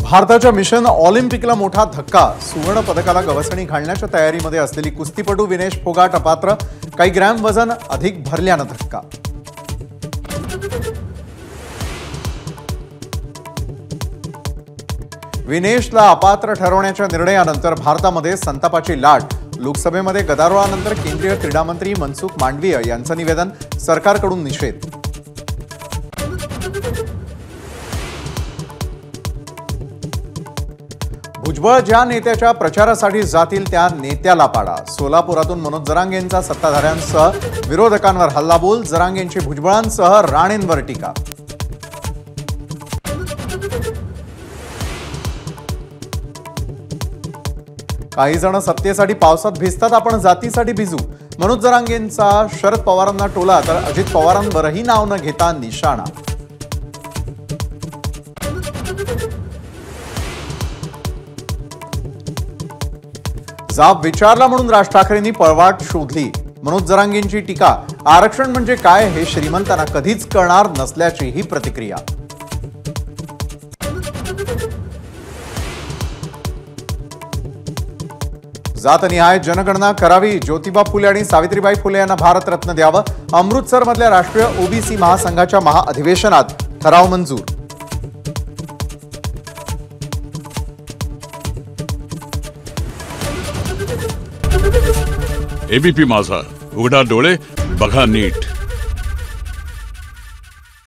भारताच्या मिशन ऑलिम्पिकला मोठा धक्का। सुवर्ण पदकाला गवसणी घालण्याच्या तयारीमध्ये असलेली कुस्तीपटू विनेश फोगाट अपात्र। काही ग्रॅम वजन अधिक भरल्यानं धक्का। विनेशला अपात्र ठरवण्याच्या निर्णयानंतर भारतामध्ये संतापाची लाट। लोकसभेमध्ये गदारोळानंतर केंद्रीय क्रीडा मंत्री मनसुख मांडवीय यांचं निवेदन। सरकारकडून निषेध। भुजबळ ज्या नेत्याच्या प्रचारासाठी जातील त्या नेत्याला पाडा। सोलापुरातून मनोज जरांगेंचा सत्ताधाऱ्यांसह विरोधकांवर हल्लाबोल। जरांगेंची भुजबळांसह राणेंवर टीका। काही जण सत्तेसाठी पावसात भिजतात, आपण जातीसाठी भिजू। मनोज जरांगेंचा शरद पवारांना टोला, तर अजित पवारांवरही नाव न घेता निशाणा। जाब विचारला म्हणून राज ठाकरेंनी पळवाट शोधली। मनोज जरांगेंची टीका। आरक्षण म्हणजे काय हे श्रीमंतांना कधीच कळणार नसल्याचीही प्रतिक्रिया। जातनिहाय जनगणना करावी। ज्योतिबा फुले आणि सावित्रीबाई फुले यांना भारतरत्न द्यावं। अमृतसरमधल्या राष्ट्रीय ओबीसी महासंघाच्या महाअधिवेशनात ठराव मंजूर। एबीपी माझा, उघडा डोळे बघा नीट।